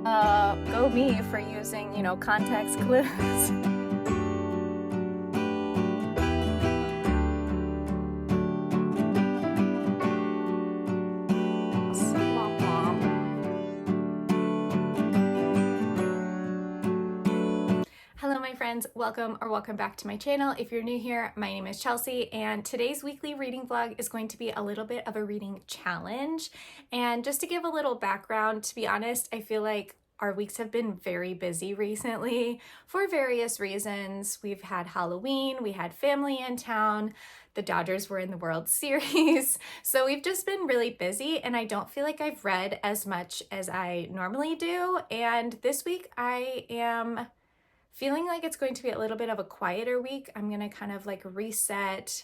Go me for using, context clues. Womp womp. Hello, my friends. Welcome back to my channel. If you're new here, my name is Chelsea, and today's weekly reading vlog is going to be a little bit of a reading challenge. And just to give a little background, to be honest, I feel like our weeks have been very busy recently for various reasons. We've had Halloween, we had family in town, the Dodgers were in the World Series. So we've just been really busy, and I don't feel like I've read as much as I normally do. And this week I am feeling like it's going to be a little bit of a quieter week. I'm gonna kind of like reset,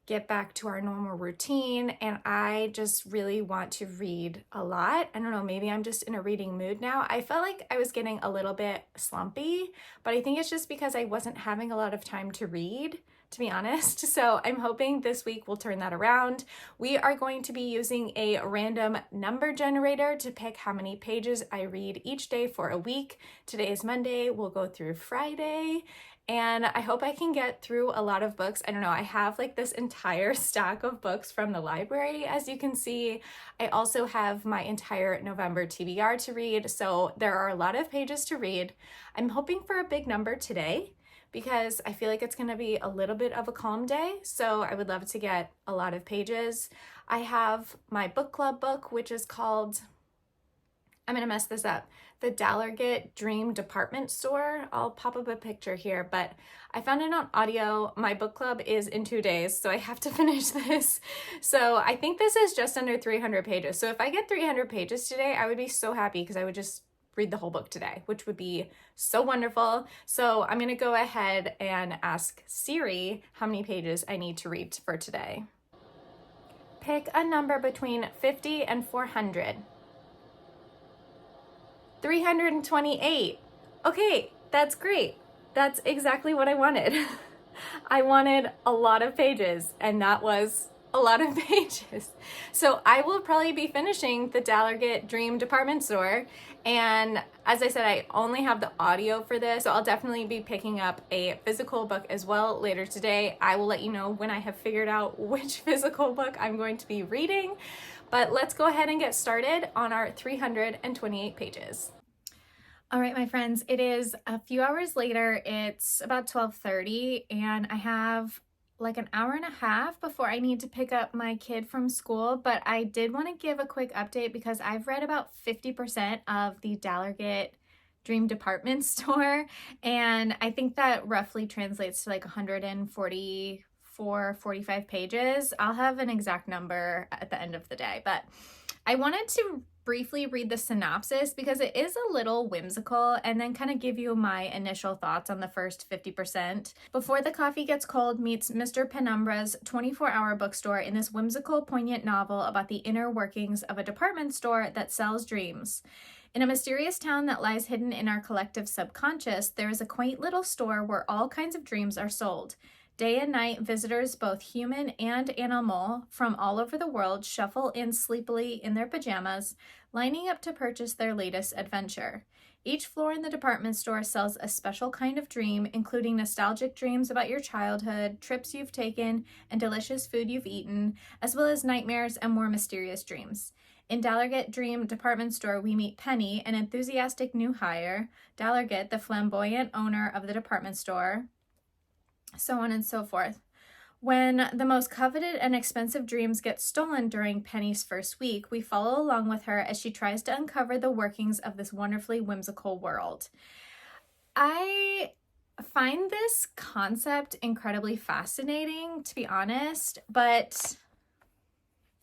get back to our normal routine, and I just really want to read a lot. I don't know, maybe I'm just in a reading mood now. I felt like I was getting a little bit slumpy, but I think it's just because I wasn't having a lot of time to read, to be honest. So I'm hoping this week will turn that around. We are going to be using a random number generator to pick how many pages I read each day for a week. Today is Monday, we'll go through Friday. And I hope I can get through a lot of books. I don't know, I have like this entire stack of books from the library, as you can see. I also have my entire November TBR to read, so there are a lot of pages to read. I'm hoping for a big number today because I feel like it's gonna be a little bit of a calm day, so I would love to get a lot of pages. I have my book club book, which is called, I'm gonna mess this up, the Dallargett Dream Department Store. I'll pop up a picture here, but I found it on audio. My book club is in 2 days, so I have to finish this. So I think this is just under 300 pages. So if I get 300 pages today, I would be so happy because I would just read the whole book today, which would be so wonderful. So I'm gonna go ahead and ask Siri how many pages I need to read for today. Pick a number between 50 and 400. 328. Okay, that's great. That's exactly what I wanted. I wanted a lot of pages, and that was a lot of pages. So I will probably be finishing the Dallargett Dream Department Store. And as I said, I only have the audio for this, so I'll definitely be picking up a physical book as well later today. I will let you know when I have figured out which physical book I'm going to be reading. But let's go ahead and get started on our 328 pages. All right, my friends, it is a few hours later. It's about 12:30, and I have like an hour and a half before I need to pick up my kid from school. But I did want to give a quick update because I've read about 50% of the Dallargett Dream Department Store, and I think that roughly translates to like 144, 45 pages. I'll have an exact number at the end of the day, but I wanted to briefly read the synopsis because it is a little whimsical, and then kind of give you my initial thoughts on the first 50%. Before the Coffee Gets Cold meets Mr. Penumbra's 24-hour bookstore in this whimsical, poignant novel about the inner workings of a department store that sells dreams. In a mysterious town that lies hidden in our collective subconscious, there is a quaint little store where all kinds of dreams are sold. Day and night, visitors, both human and animal, from all over the world shuffle in sleepily in their pajamas, lining up to purchase their latest adventure. Each floor in the department store sells a special kind of dream, including nostalgic dreams about your childhood, trips you've taken, and delicious food you've eaten, as well as nightmares and more mysterious dreams. In Dallargett Dream Department Store, we meet Penny, an enthusiastic new hire, Dallargett, the flamboyant owner of the department store, so on and so forth. When the most coveted and expensive dreams get stolen during Penny's first week, we follow along with her as she tries to uncover the workings of this wonderfully whimsical world. I find this concept incredibly fascinating, to be honest, but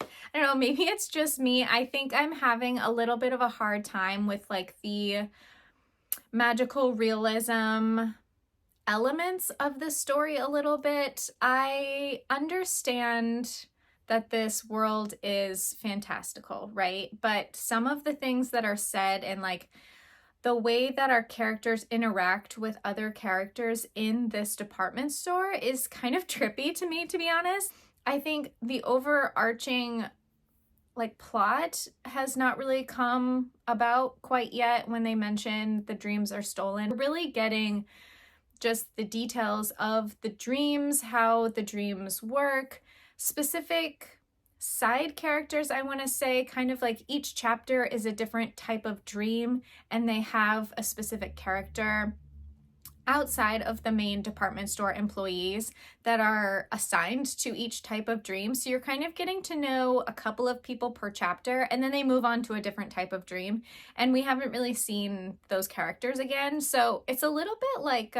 I don't know, maybe it's just me. I think I'm having a little bit of a hard time with like the magical realism elements of the story a little bit. I understand that this world is fantastical, right? But some of the things that are said and like the way that our characters interact with other characters in this department store is kind of trippy to me, to be honest. I think the overarching like plot has not really come about quite yet when they mention the dreams are stolen. We're really getting just the details of the dreams, how the dreams work, specific side characters, I want to say, kind of like each chapter is a different type of dream and they have a specific character outside of the main department store employees that are assigned to each type of dream. So you're kind of getting to know a couple of people per chapter, and then they move on to a different type of dream. And we haven't really seen those characters again. So it's a little bit like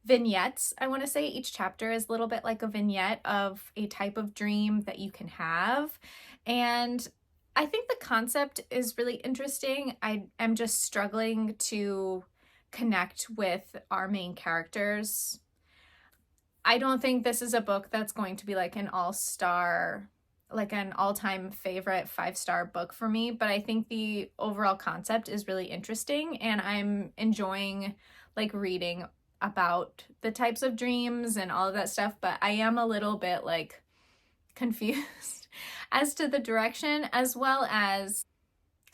vignettes. I want to say each chapter is a little bit like a vignette of a type of dream that you can have. And I think the concept is really interesting. I am just struggling to connect with our main characters. I don't think this is a book that's going to be like an all-star, like an all-time favorite 5-star book for me, but I think the overall concept is really interesting and I'm enjoying like reading about the types of dreams and all of that stuff, but I am a little bit like confused as to the direction as well as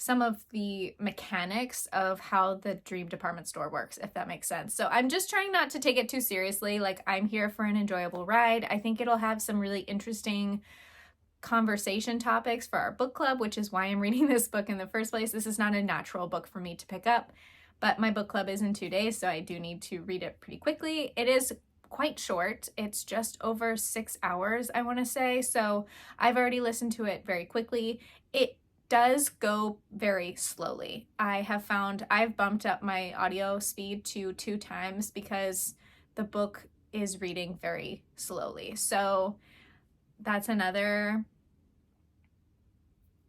some of the mechanics of how the dream department store works, if that makes sense. So I'm just trying not to take it too seriously. Like, I'm here for an enjoyable ride. I think it'll have some really interesting conversation topics for our book club, which is why I'm reading this book in the first place. This is not a natural book for me to pick up, but my book club is in 2 days, so I do need to read it pretty quickly. It is quite short. It's just over 6 hours, I want to say. So I've already listened to it very quickly. It does go very slowly. I have found I've bumped up my audio speed to 2 times because the book is reading very slowly. So that's another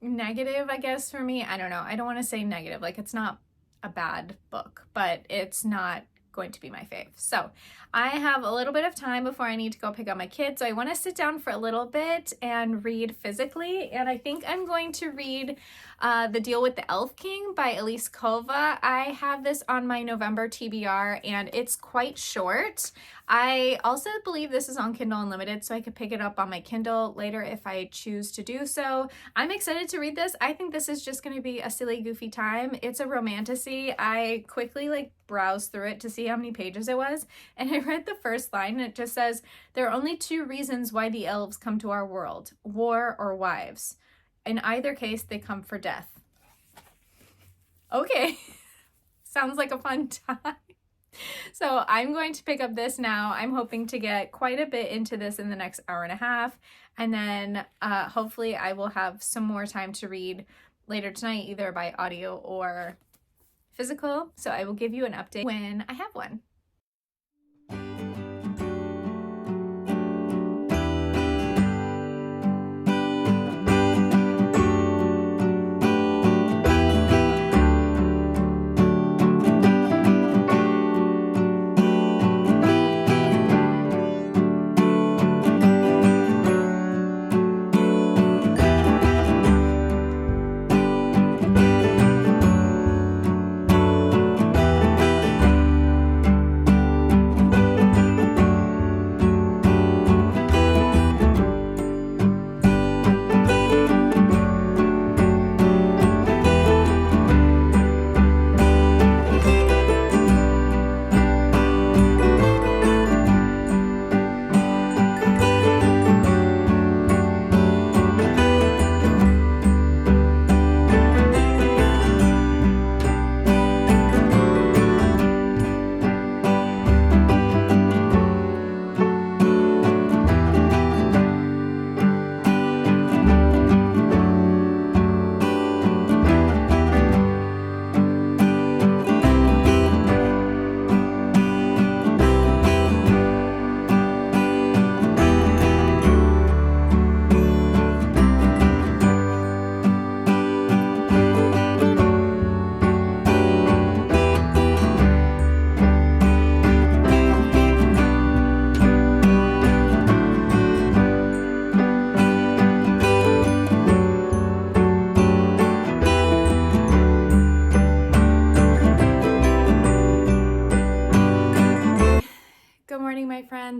negative, I guess, for me. I don't know. I don't want to say negative. Like, it's not a bad book, but it's not going to be my fave. So I have a little bit of time before I need to go pick up my kids. So I want to sit down for a little bit and read physically. And I think I'm going to read The Deal with the Elf King by Elise Kova. I have this on my November TBR and it's quite short. I also believe this is on Kindle Unlimited, so I could pick it up on my Kindle later if I choose to do so. I'm excited to read this. I think this is just going to be a silly, goofy time. It's a romantasy. I quickly browsed through it to see how many pages it was, and I read the first line and it just says, "There are only 2 reasons why the elves come to our world, war or wives. In either case, they come for death." Okay, sounds like a fun time. So I'm going to pick up this now. I'm hoping to get quite a bit into this in the next hour and a half. And then hopefully I will have some more time to read later tonight, either by audio or physical. So I will give you an update when I have one.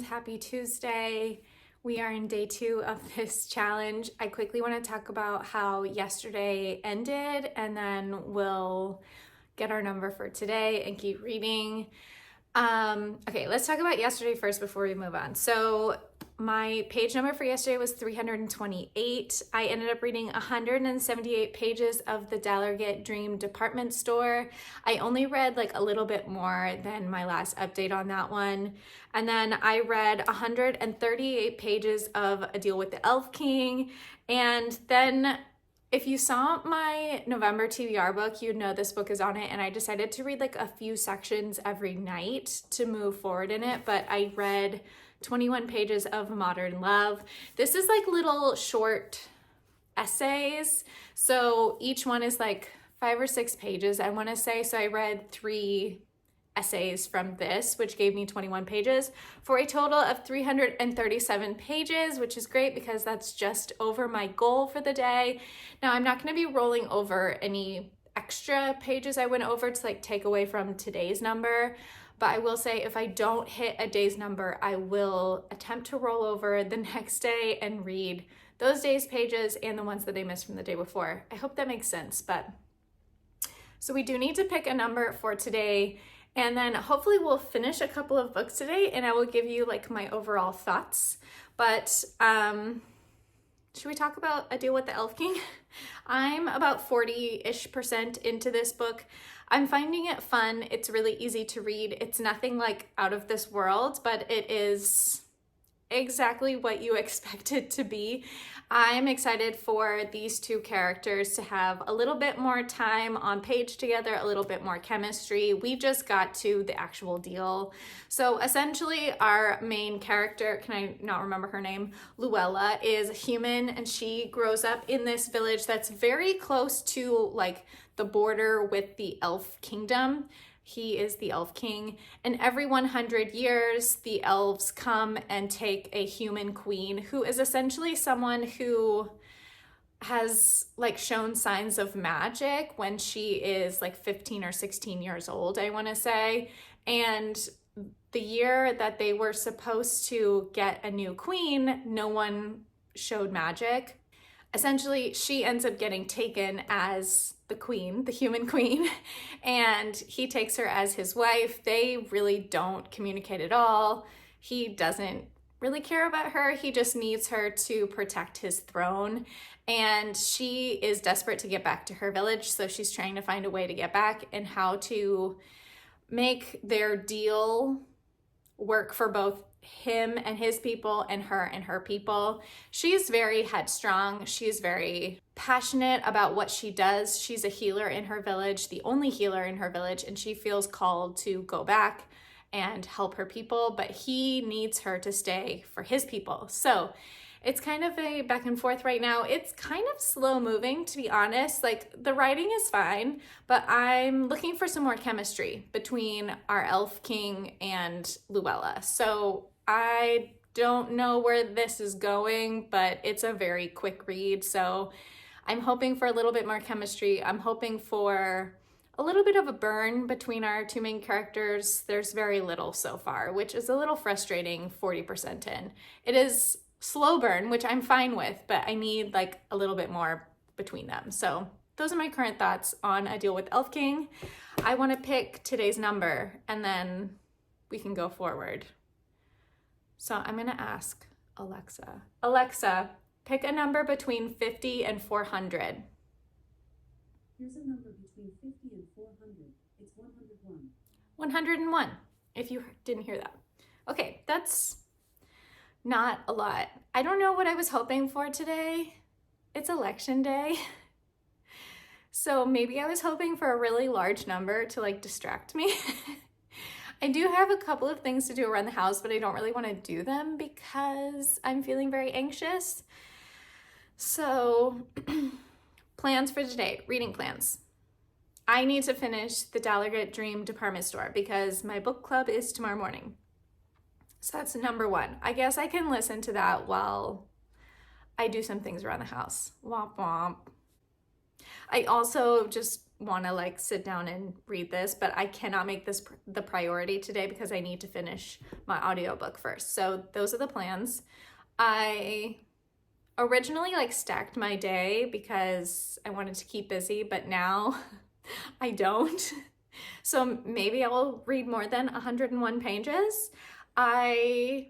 Happy Tuesday. We are in day 2 of this challenge. I quickly want to talk about how yesterday ended, and then we'll get our number for today and keep reading. Okay, let's talk about yesterday first before we move on. So my page number for yesterday was 328. I ended up reading 178 pages of the Delegate Dream Department Store. I only read like a little bit more than my last update on that one. And then I read 138 pages of A Deal with the Elf King. And then if you saw my November TBR book, you'd know this book is on it, and I decided to read like a few sections every night to move forward in it, but I read 21 pages of Modern Love. This is like little short essays, so each one is like 5 or 6 pages, I want to say, so I read 3 essays from this, which gave me 21 pages for a total of 337 pages, which is great because that's just over my goal for the day. Now, I'm not going to be rolling over any extra pages I went over to like take away from today's number, but I will say if I don't hit a day's number, I will attempt to roll over the next day and read those days' pages and the ones that I missed from the day before. I hope that makes sense. But so we do need to pick a number for today, and then hopefully we'll finish a couple of books today and I will give you like my overall thoughts. But should we talk about A Deal with the Elf King? I'm about 40-ish% into this book. I'm finding it fun. It's really easy to read. It's nothing like out of this world, but it is exactly what you expect it to be. I'm excited for these 2 characters to have a little bit more time on page together, a little bit more chemistry. We just got to the actual deal. So essentially our main character, can I not remember her name? Luella is a human, and she grows up in this village that's very close to like the border with the Elf Kingdom. He is the Elf King, and every 100 years, the elves come and take a human queen who is essentially someone who has like shown signs of magic when she is like 15 or 16 years old, I want to say. And the year that they were supposed to get a new queen, no one showed magic. Essentially, she ends up getting taken as the queen, the human queen, and he takes her as his wife. They really don't communicate at all. He doesn't really care about her. He just needs her to protect his throne. And she is desperate to get back to her village, so she's trying to find a way to get back and how to make their deal work for both him and his people and her people. She's very headstrong. She's very passionate about what she does. She's a healer in her village, the only healer in her village, and she feels called to go back and help her people, but he needs her to stay for his people. So it's kind of a back and forth right now. It's kind of slow moving, to be honest. Like the writing is fine, but I'm looking for some more chemistry between our Elf King and Luella. So I don't know where this is going, but it's a very quick read. So I'm hoping for a little bit more chemistry. I'm hoping for a little bit of a burn between our 2 main characters. There's very little so far, which is a little frustrating 40% in. It is slow burn, which I'm fine with, but I need like a little bit more between them. So those are my current thoughts on A Deal with Elf King. I want to pick today's number and then we can go forward. So I'm going to ask Alexa. Alexa, pick a number between 50 and 400. Here's a number between 50 and 400. It's 101. 101, if you didn't hear that. Okay, that's not a lot. I don't know what I was hoping for today. It's election day. So maybe I was hoping for a really large number to like distract me. I do have a couple of things to do around the house, but I don't really want to do them because I'm feeling very anxious. So plans for today, reading plans. I need to finish the Delegate Dream Department Store because my book club is tomorrow morning. So that's number 1. I guess I can listen to that while I do some things around the house. Womp womp. I also just want to like sit down and read this, but I cannot make this the priority today because I need to finish my audiobook first. So those are the plans. I originally like stacked my day because I wanted to keep busy, but now I don't. So maybe I'll read more than 101 pages. I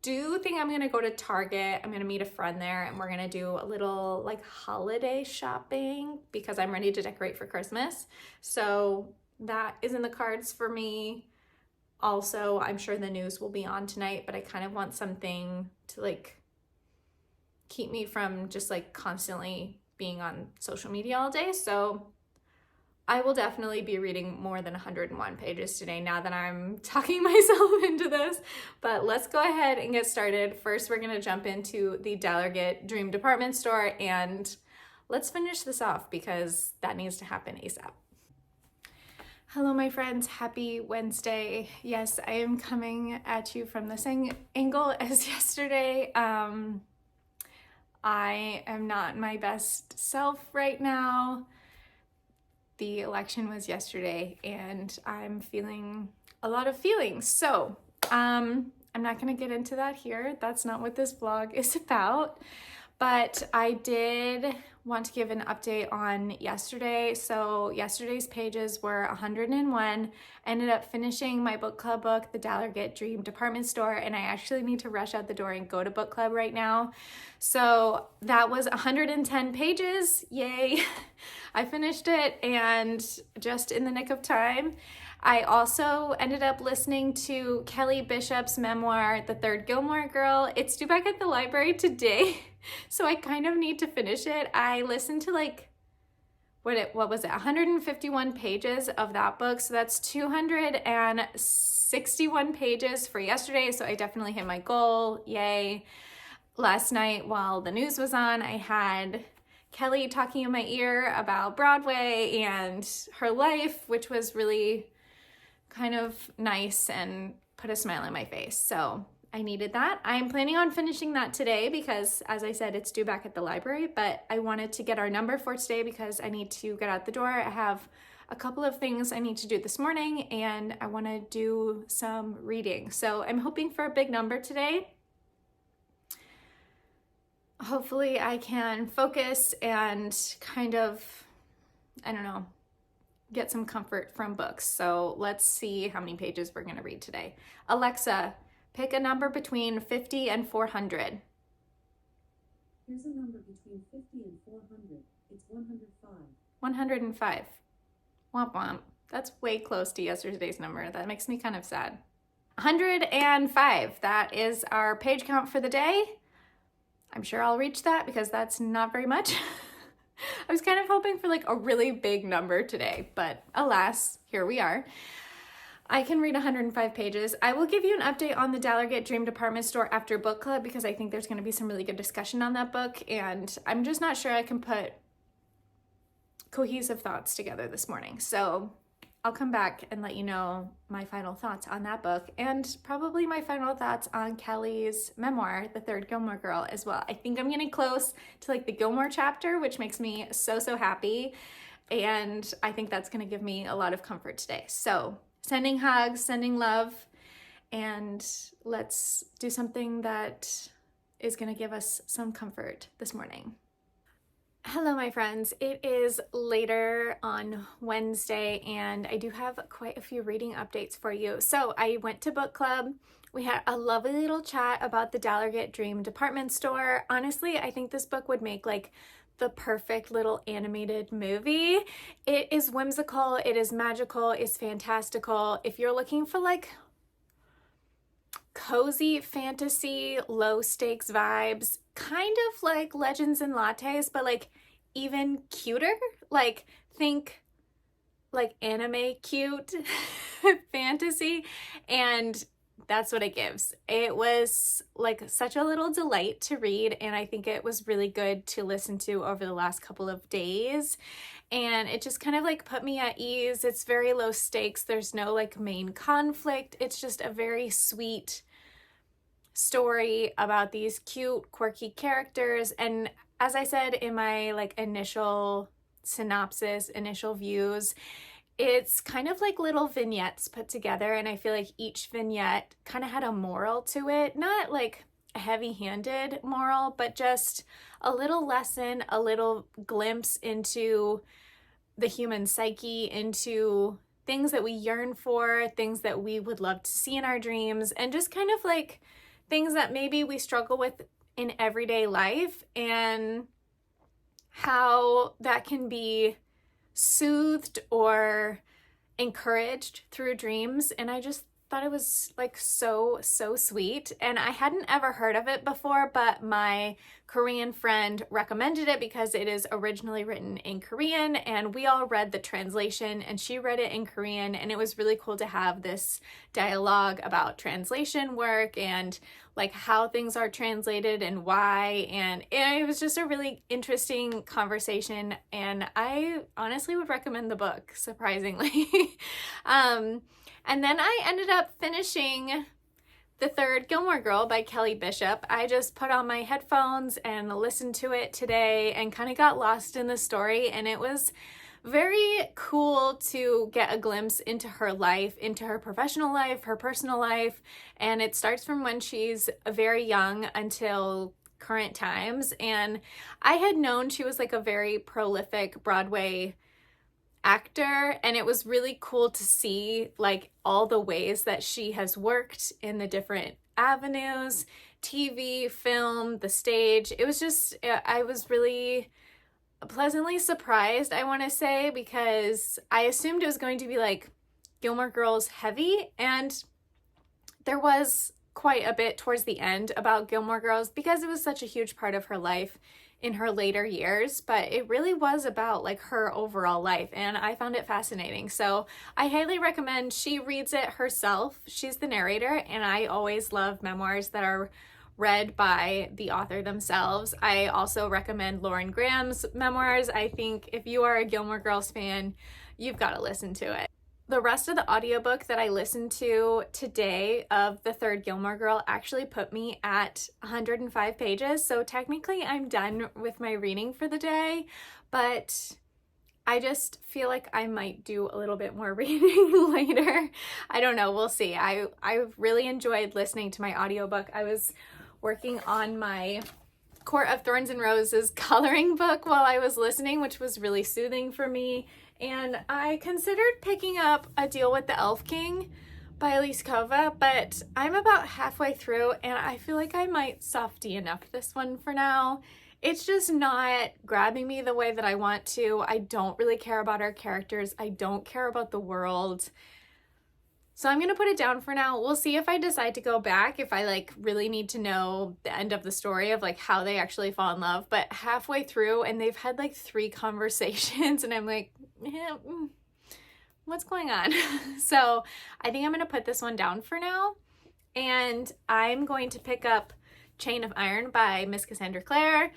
do think I'm gonna go to Target. I'm gonna meet a friend there and we're gonna do a little like holiday shopping because I'm ready to decorate for Christmas. So that is in the cards for me. Also, I'm sure the news will be on tonight, but I kind of want something to like keep me from just like constantly being on social media all day. So I will definitely be reading more than 101 pages today now that I'm talking myself into this. But let's go ahead and get started. First, we're gonna jump into the Dallargett Dream Department Store and let's finish this off because that needs to happen ASAP. Hello, my friends. Happy Wednesday. Yes, I am coming at you from the same angle as yesterday. I am not my best self right now. The election was yesterday and I'm feeling a lot of feelings. So I'm not going to get into that here. That's not what this vlog is about. But I did want to give an update on yesterday. So yesterday's pages were 101. I ended up finishing my book club book, The Dallargett Dream Department Store, and I actually need to rush out the door and go to book club right now. So that was 110 pages. Yay. I finished it and just in the nick of time. I also ended up listening to Kelly Bishop's memoir, The Third Gilmore Girl. It's due back at the library today, so I kind of need to finish it. I listened to like, what was it, 151 pages of that book, so that's 261 pages for yesterday, so I definitely hit my goal, yay. Last night while the news was on, I had Kelly talking in my ear about Broadway and her life, which was really kind of nice and put a smile on my face. So I needed that. I'm planning on finishing that today because, as I said, it's due back at the library, but I wanted to get our number for today because I need to get out the door. I have a couple of things I need to do this morning and I want to do some reading. So I'm hoping for a big number today. Hopefully I can focus and kind of, I don't know, get some comfort from books. So let's see how many pages we're going to read today. Alexa, pick a number between 50 and 400. Here's a number between 50 and 400. It's 105. 105. Womp womp. That's way close to yesterday's number. That makes me kind of sad. 105. That is our page count for the day. I'm sure I'll reach that because that's not very much. I was kind of hoping for like a really big number today, but alas, here we are. I can read 105 pages. I will give you an update on the Dallargett Dream Department Store after book club because I think there's going to be some really good discussion on that book, and I'm just not sure I can put cohesive thoughts together this morning. So I'll come back and let you know my final thoughts on that book and probably my final thoughts on Kelly's memoir, The Third Gilmore Girl, as well. I think I'm getting close to like the Gilmore chapter, which makes me so happy. And I think that's going to give me a lot of comfort today. So sending hugs, sending love, and let's do something that is going to give us some comfort this morning. Hello, my friends. It is later on Wednesday, and I do have quite a few reading updates for you. So I went to book club. We had a lovely little chat about the Dallargett Dream Department Store. Honestly, I think this book would make like the perfect little animated movie. It is whimsical, it is magical, it's fantastical. If you're looking for like cozy fantasy, low stakes vibes, kind of like Legends and Lattes, but like even cuter. Like think like anime cute fantasy, and that's what it gives. It was like such a little delight to read, and I think it was really good to listen to over the last couple of days, and it just kind of like put me at ease. It's very low stakes. There's no like main conflict. It's just a very sweet story about these cute, quirky characters. And as I said in my like initial synopsis, initial views, it's kind of like little vignettes put together, and I feel like each vignette kind of had a moral to it. Not like heavy-handed moral, but just a little lesson, a little glimpse into the human psyche, into things that we yearn for, things that we would love to see in our dreams, and just kind of like things that maybe we struggle with in everyday life, and how that can be soothed or encouraged through dreams. And I just thought it was like so sweet, and I hadn't ever heard of it before, but my Korean friend recommended it because it is originally written in Korean, and we all read the translation and she read it in Korean, and it was really cool to have this dialogue about translation work and like how things are translated and why, and it was just a really interesting conversation, and I honestly would recommend the book, surprisingly. And then I ended up finishing The Third Gilmore Girl by Kelly Bishop. I just put on my headphones and listened to it today and kind of got lost in the story, and it was very cool to get a glimpse into her life, into her professional life, her personal life, and it starts from when she's very young until current times. And I had known she was like a very prolific Broadway actor, and it was really cool to see like all the ways that she has worked in the different avenues, TV, film, the stage. It was just, I was really pleasantly surprised, I want to say, because I assumed it was going to be like Gilmore Girls heavy, and there was quite a bit towards the end about Gilmore Girls because it was such a huge part of her life in her later years, but it really was about like her overall life, and I found it fascinating. So I highly recommend. She reads it herself. She's the narrator, and I always love memoirs that are read by the author themselves. I also recommend Lauren Graham's memoirs. I think if you are a Gilmore Girls fan, you've got to listen to it. The rest of the audiobook that I listened to today of The Third Gilmore Girl actually put me at 105 pages. So technically I'm done with my reading for the day, but I just feel like I might do a little bit more reading later. I don't know, we'll see. I really enjoyed listening to my audiobook. I was working on my Court of Thorns and Roses coloring book while I was listening, which was really soothing for me. And I considered picking up A Deal with the Elf King by Elise Kova, but I'm about halfway through and I feel like I might softy enough this one for now. It's just not grabbing me the way that I want to. I don't really care about our characters. I don't care about the world. So I'm going to put it down for now. We'll see if I decide to go back, if I like really need to know the end of the story of like how they actually fall in love. But halfway through, and they've had like 3 conversations, and I'm like, what's going on? So I think I'm going to put this one down for now. And I'm going to pick up Chain of Iron by Miss Cassandra Clare.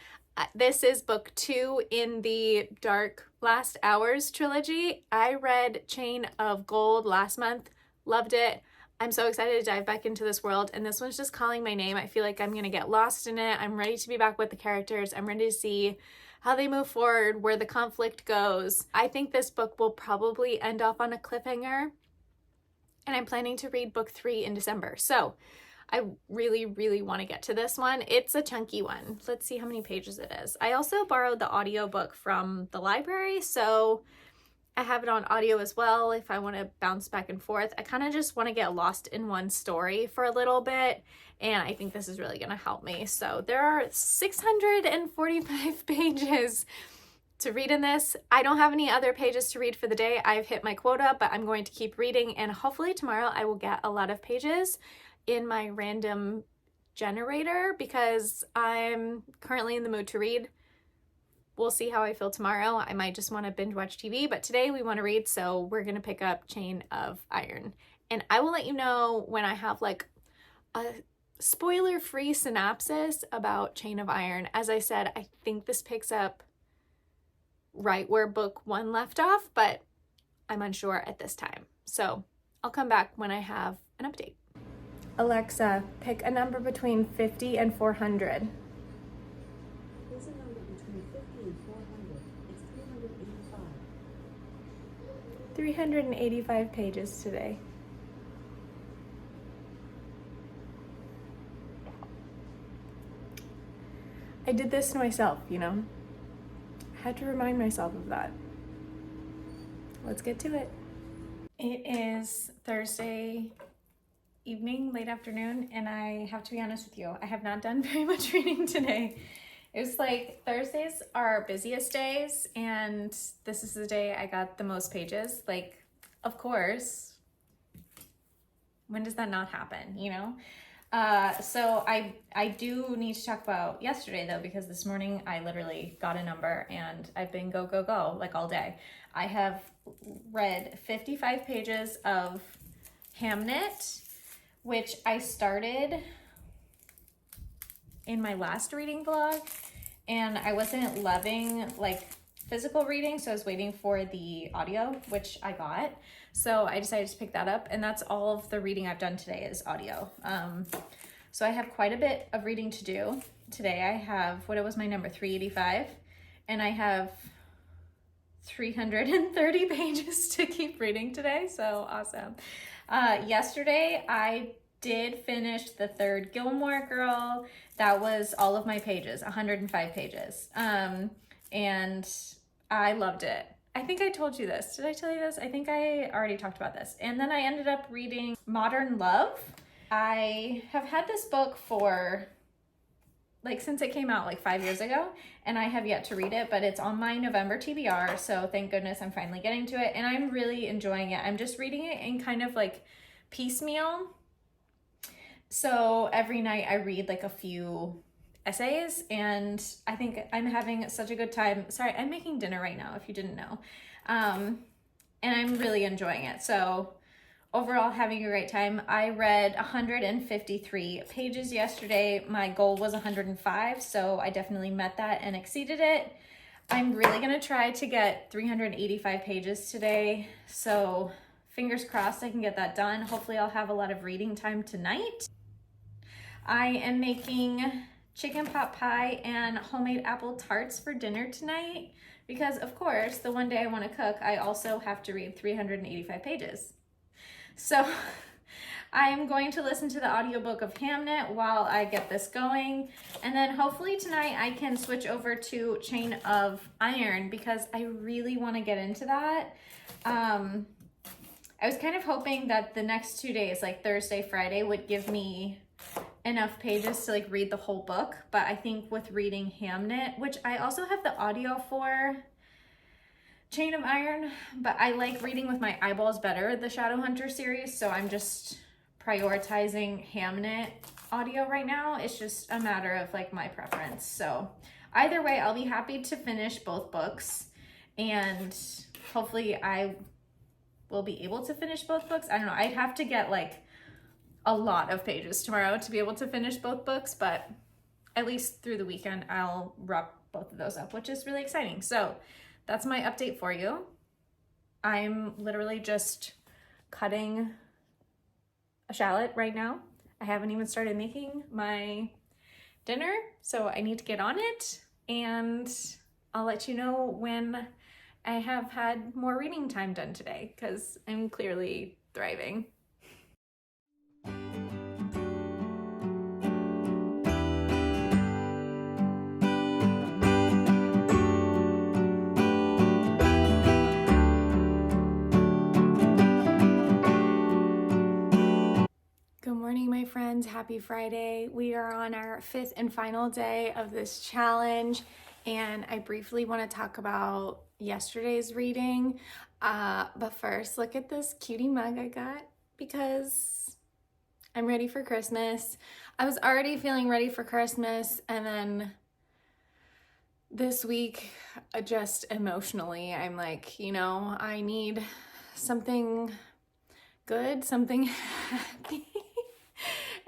This is book 2 in the Dark Last Hours trilogy. I read Chain of Gold last month. Loved it. I'm so excited to dive back into this world, and this one's just calling my name. I feel like I'm gonna get lost in it. I'm ready to be back with the characters. I'm ready to see how they move forward, where the conflict goes. I think this book will probably end off on a cliffhanger, and I'm planning to read book 3 in December. So I really want to get to this one. It's a chunky one. Let's see how many pages it is. I also borrowed the audiobook from the library, so I have it on audio as well if I want to bounce back and forth. I kind of just want to get lost in one story for a little bit, and I think this is really going to help me. So there are 645 pages to read in this. I don't have any other pages to read for the day. I've hit my quota, but I'm going to keep reading, and hopefully tomorrow I will get a lot of pages in my random generator because I'm currently in the mood to read. We'll see how I feel tomorrow. I might just want to binge watch TV, but today we want to read, so we're going to pick up Chain of Iron. And I will let you know when I have like a spoiler-free synopsis about Chain of Iron. As I said, I think this picks up right where book 1 left off, but I'm unsure at this time. So I'll come back when I have an update. Alexa, pick a number between 50 and 400. There's a number between 50 and 400. It's 385. 385 pages today. I did this to myself, you know? I had to remind myself of that. Let's get to it. It is Thursday evening, late afternoon, and I have to be honest with you, I have not done very much reading today. It was like Thursdays are our busiest days, and this is the day I got the most pages. Like, of course, when does that not happen, you know? So I do need to talk about yesterday though, because this morning I literally got a number and I've been go, go, go like all day. I have read 55 pages of Hamnet, which I started in my last reading vlog, and I wasn't loving like physical reading, so I was waiting for the audio, which I got. So I decided to pick that up, and that's all of the reading I've done today is audio. So I have quite a bit of reading to do. Today I have, what was my number, 385, and I have 330 pages to keep reading today, so awesome. Yesterday I did finish the third Gilmore Girl. That was all of my pages, 105 pages. And I loved it. I think I told you this. Did I tell you this? I think I already talked about this. And then I ended up reading Modern Love. I have had this book for like since it came out like 5 years ago, and I have yet to read it, but it's on my November TBR, so thank goodness I'm finally getting to it, and I'm really enjoying it. I'm just reading it in kind of like piecemeal. So every night I read like a few essays, and I think I'm having such a good time. Sorry, I'm making dinner right now, if you didn't know. And I'm really enjoying it. So overall, having a great time. I read 153 pages yesterday. My goal was 105, so I definitely met that and exceeded it. I'm really gonna try to get 385 pages today, so fingers crossed I can get that done. Hopefully I'll have a lot of reading time tonight. I am making chicken pot pie and homemade apple tarts for dinner tonight because, of course, the one day I want to cook, I also have to read 385 pages. So I am going to listen to the audiobook of Hamnet while I get this going, and then hopefully tonight I can switch over to Chain of Iron because I really want to get into that. I was kind of hoping that the next 2 days, like Thursday, Friday, would give me enough pages to like read the whole book, but I think with reading Hamnet, which I also have the audio for Chain of Iron, but I like reading with my eyeballs better, the Shadowhunter series, so I'm just prioritizing Hamnet audio right now. It's just a matter of like my preference. So either way, I'll be happy to finish both books, and hopefully I will be able to finish both books. I don't know, I'd have to get like a lot of pages tomorrow to be able to finish both books, but at least through the weekend I'll wrap both of those up, which is really exciting. So that's my update for you. I'm literally just cutting a shallot right now. I haven't even started making my dinner, so I need to get on it, and I'll let you know when I have had more reading time done today because I'm clearly thriving. Good morning, my friends. Happy Friday. We are on our 5th and final day of this challenge, and I briefly want to talk about yesterday's reading. But first, look at this cutie mug I got because I'm ready for Christmas. I was already feeling ready for Christmas, and then this week, just emotionally, I'm like, you know, I need something good, something happy.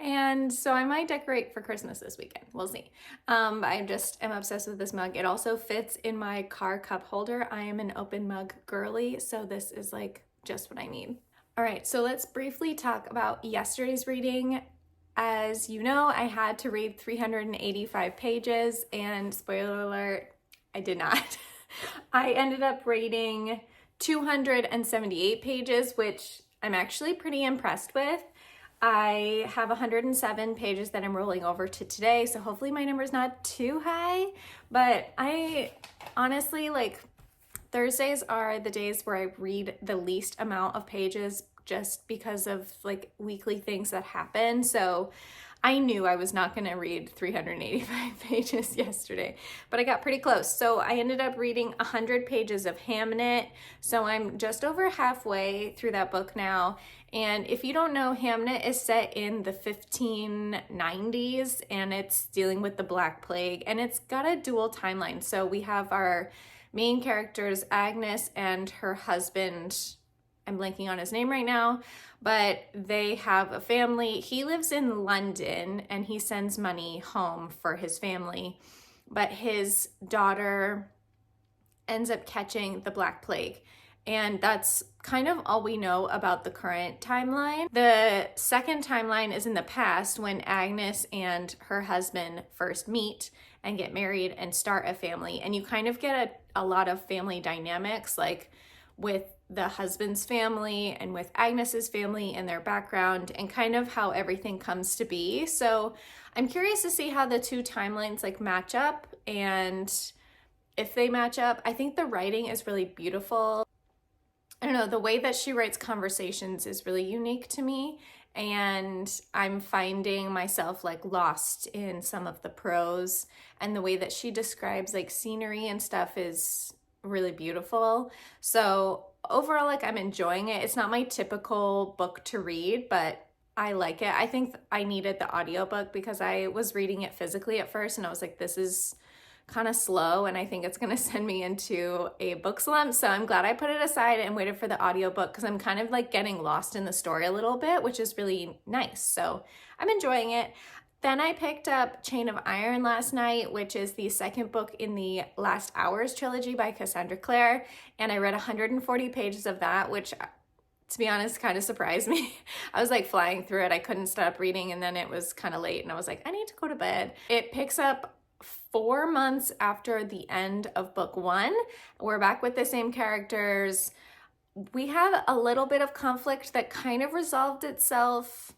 And so I might decorate for Christmas this weekend. We'll see. I just am obsessed with this mug. It also fits in my car cup holder. I am an open mug girly, so this is like just what I need. All right, so let's briefly talk about yesterday's reading. As you know, I had to read 385 pages, and spoiler alert, I did not. I ended up reading 278 pages, which I'm actually pretty impressed with. I have 107 pages that I'm rolling over to today, so hopefully my number's not too high, but I honestly, like, Thursdays are the days where I read the least amount of pages just because of like weekly things that happen. So I knew I was not going to read 385 pages yesterday, but I got pretty close. So I ended up reading 100 pages of Hamnet. So I'm just over halfway through that book now. And if you don't know, Hamnet is set in the 1590s and it's dealing with the Black Plague, and it's got a dual timeline. So we have our main characters, Agnes and her husband, I'm blanking on his name right now, but they have a family. He lives in London and he sends money home for his family, but his daughter ends up catching the Black Plague. And that's kind of all we know about the current timeline. The second timeline is in the past when Agnes and her husband first meet and get married and start a family. And you kind of get a lot of family dynamics, like with the husband's family and with Agnes's family and their background and kind of how everything comes to be. So I'm curious to see how the two timelines like match up, and if they match up. I think the writing is really beautiful. I don't know, the way that she writes conversations is really unique to me, and I'm finding myself like lost in some of the prose, and the way that she describes like scenery and stuff is really beautiful. So overall, like, I'm enjoying it. It's not my typical book to read, but I like it. I think I needed the audiobook because I was reading it physically at first and I was like, this is kind of slow and I think it's going to send me into a book slump. So I'm glad I put it aside and waited for the audiobook because I'm kind of like getting lost in the story a little bit, which is really nice. So I'm enjoying it. Then I picked up Chain of Iron last night, which is the second book in the Last Hours trilogy by Cassandra Clare. And I read 140 pages of that, which, to be honest, kind of surprised me. I was like flying through it. I couldn't stop reading, and then it was kind of late and I was like, I need to go to bed. It picks up 4 months after the end of book 1. We're back with the same characters. We have a little bit of conflict that kind of resolved itself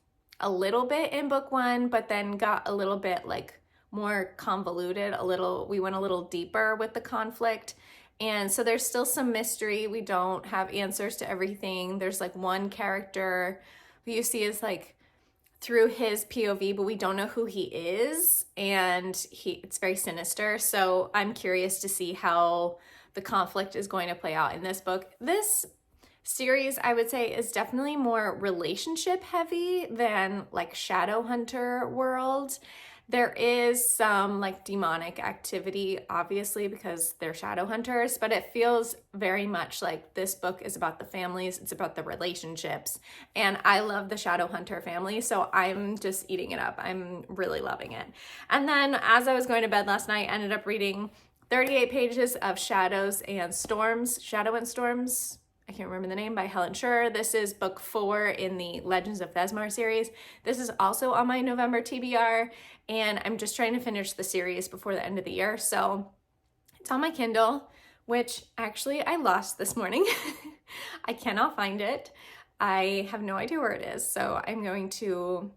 a little bit in book 1, but then got a little bit like more convoluted, we went a little deeper with the conflict. And so there's still some mystery. We don't have answers to everything. There's like one character who you see is like through his POV, but we don't know who he is, and it's very sinister. So I'm curious to see how the conflict is going to play out in this book. This series, I would say, is definitely more relationship heavy than like Shadowhunter world. There is some like demonic activity, obviously, because they're Shadowhunters, but it feels very much like this book is about the families, it's about the relationships. And I love the Shadowhunter family, so I'm just eating it up. I'm really loving it. And then as I was going to bed last night, I ended up reading 38 pages of Shadow and Storms, I can't remember the name, by Helen Scher. This is book 4 in the Legends of Thesmar series. This is also on my November TBR, and I'm just trying to finish the series before the end of the year. So it's on my Kindle, which actually I lost this morning. I cannot find it. I have no idea where it is. So I'm going to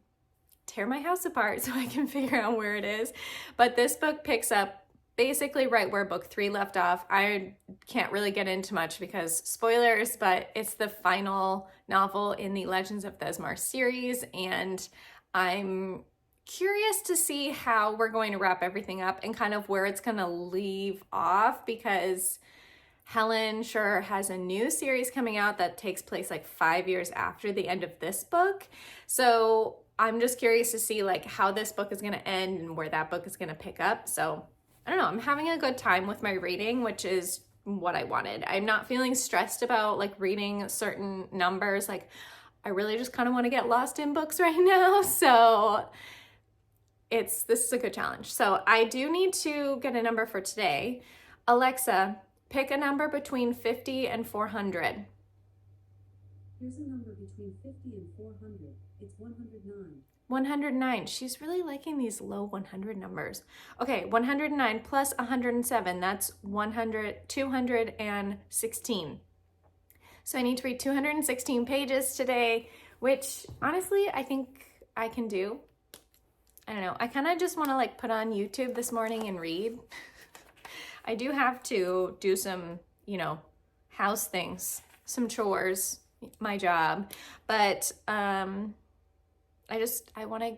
tear my house apart so I can figure out where it is. But this book picks up basically right where book 3 left off. I can't really get into much because spoilers, but it's the final novel in the Legends of Thesmar series, and I'm curious to see how we're going to wrap everything up and kind of where it's going to leave off, because Helen Scher has a new series coming out that takes place like 5 years after the end of this book. So I'm just curious to see like how this book is going to end and where that book is going to pick up. So I don't know, I'm having a good time with my reading, which is what I wanted. I'm not feeling stressed about like reading certain numbers. Like, I really just kind of want to get lost in books right now. So this is a good challenge. So I do need to get a number for today. Alexa, pick a number between 50 and 400. Here's a number between 50 and 400. It's 109. 109. She's really liking these low 100 numbers. Okay, 109 plus 107, that's 216. So I need to read 216 pages today, which honestly I think I can do. I don't know. I kind of just want to like put on YouTube this morning and read. I do have to do some, house things, some chores, my job, but I want to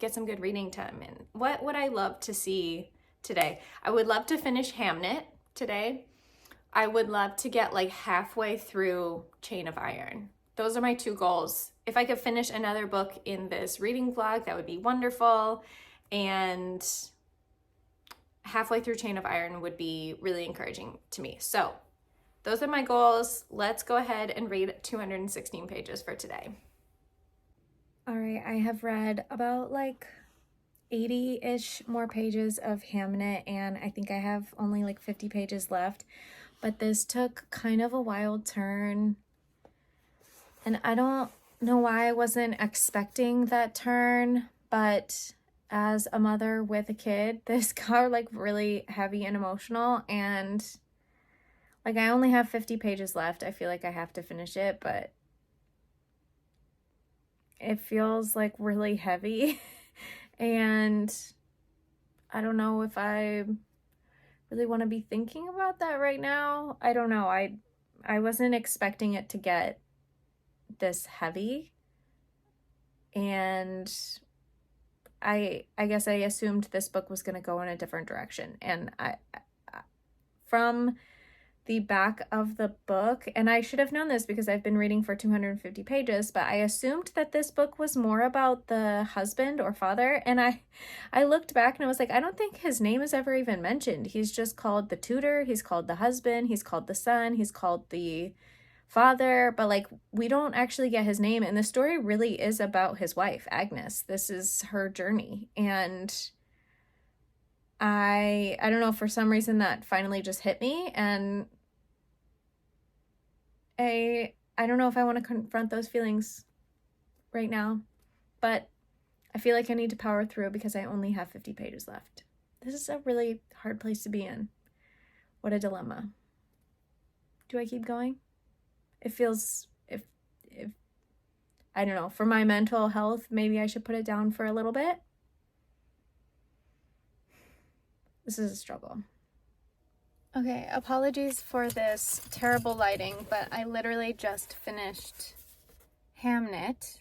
get some good reading time in. What would I love to see today? I would love to finish Hamnet today. I would love to get like halfway through Chain of Iron. Those are my two goals. If I could finish another book in this reading vlog, that would be wonderful. And halfway through Chain of Iron would be really encouraging to me. So those are my goals. Let's go ahead and read 216 pages for today. All right, I have read about like 80-ish more pages of Hamnet, and I think I have only like 50 pages left. But this took kind of a wild turn, and I don't know why I wasn't expecting that turn, but as a mother with a kid, this got like really heavy and emotional, and like I only have 50 pages left. I feel like I have to finish it, but it feels like really heavy and I don't know if I really want to be thinking about that right now. I don't know. I wasn't expecting it to get this heavy, and I guess I assumed this book was going to go in a different direction. And I from the back of the book, and I should have known this because I've been reading for 250 pages, but I assumed that this book was more about the husband or father, and I looked back and I was like, I don't think his name is ever even mentioned. He's just called the tutor, he's called the husband, he's called the son, he's called the father, but like we don't actually get his name, and the story really is about his wife, Agnes. This is her journey, and I don't know, for some reason that finally just hit me, and I don't know if I want to confront those feelings right now, but I feel like I need to power through because I only have 50 pages left. This is a really hard place to be in. What a dilemma. Do I keep going? It feels, if I don't know, for my mental health, maybe I should put it down for a little bit. This is a struggle. Okay, apologies for this terrible lighting, but I literally just finished Hamnet,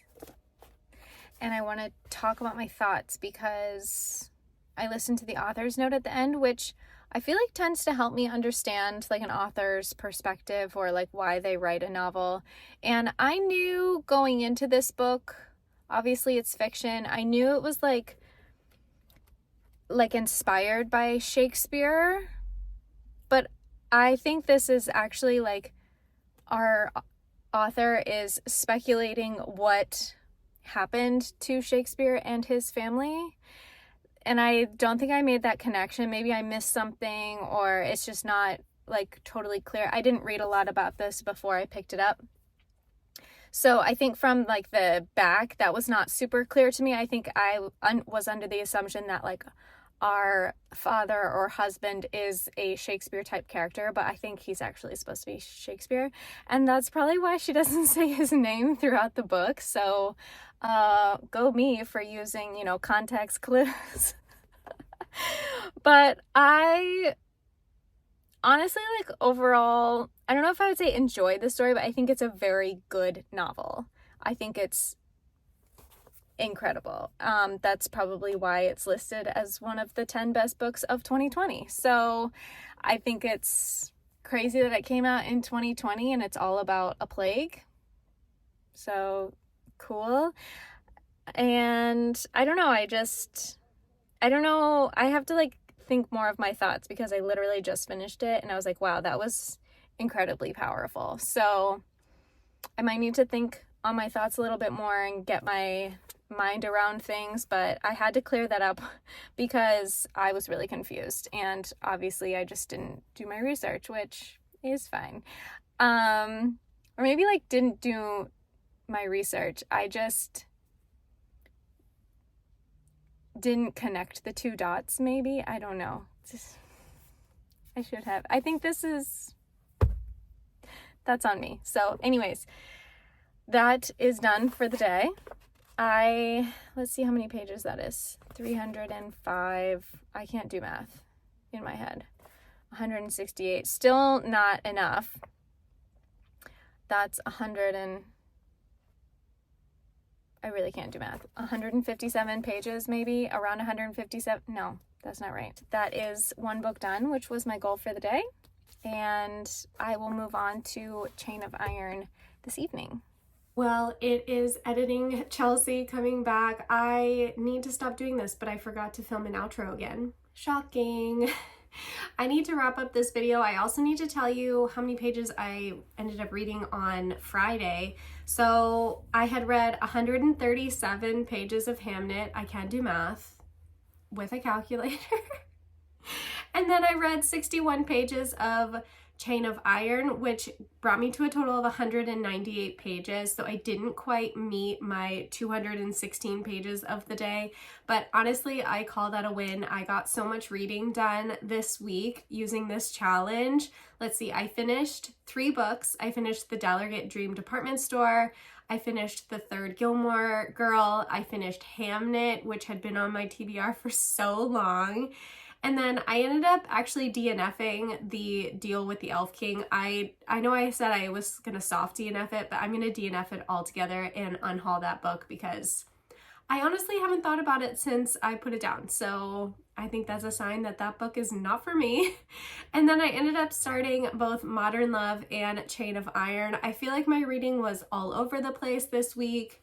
and I want to talk about my thoughts because I listened to the author's note at the end, which I feel like tends to help me understand like an author's perspective or like why they write a novel. And I knew going into this book, obviously it's fiction, I knew it was like inspired by Shakespeare, but I think this is actually like our author is speculating what happened to Shakespeare and his family. And I don't think I made that connection. Maybe I missed something, or it's just not like totally clear. I didn't read a lot about this before I picked it up. So I think from like the back, that was not super clear to me. I think I was under the assumption that like our father or husband is a Shakespeare type character, but I think he's actually supposed to be Shakespeare. And that's probably why she doesn't say his name throughout the book. So go me for using, context clues. But I honestly, like, overall, I don't know if I would say enjoy the story, but I think it's a very good novel. I think it's incredible. That's probably why it's listed as one of the 10 best books of 2020. So I think it's crazy that it came out in 2020 and it's all about a plague. So cool. And I don't know, I have to like think more of my thoughts because I literally just finished it and I was like, wow, that was incredibly powerful. So I might need to think on my thoughts a little bit more and get my mind around things, but I had to clear that up because I was really confused, and obviously I just didn't do my research, which is fine. Or maybe like didn't do my research, I just didn't connect the two dots, maybe. I don't know. I should have. I think that's on me. So anyways, that is done for the day. Let's see how many pages that is. 305. I can't do math in my head. 168. Still not enough. That's 100 and I really can't do math. 157 pages, maybe around 157. No, that's not right. That is one book done, which was my goal for the day. And I will move on to Chain of Iron this evening. Well, it is editing Chelsea coming back. I need to stop doing this, but I forgot to film an outro again. Shocking. I need to wrap up this video. I also need to tell you how many pages I ended up reading on Friday. So I had read 137 pages of Hamnet. I can do math with a calculator. And then I read 61 pages of Chain of Iron, which brought me to a total of 198 pages. So I didn't quite meet my 216 pages of the day, but honestly, I call that a win. I got so much reading done this week using this challenge. Let's see, I finished 3 books. I finished The Delegate Dream Department Store. I finished The Third Gilmore Girl. I finished Hamnet, which had been on my TBR for so long. And then I ended up actually DNFing the deal with the Elf King. I know I said I was going to soft DNF it, but I'm going to DNF it altogether and unhaul that book because I honestly haven't thought about it since I put it down. So I think that's a sign that that book is not for me. And then I ended up starting both Modern Love and Chain of Iron. I feel like my reading was all over the place this week,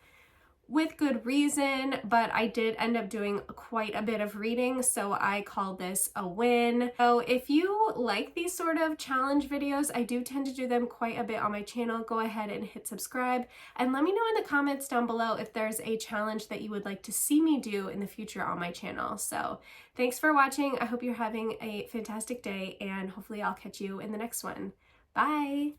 with good reason, but I did end up doing quite a bit of reading, so I call this a win. So if you like these sort of challenge videos, I do tend to do them quite a bit on my channel. Go ahead and hit subscribe and let me know in the comments down below if there's a challenge that you would like to see me do in the future on my channel. So thanks for watching. I hope you're having a fantastic day and hopefully I'll catch you in the next one. Bye!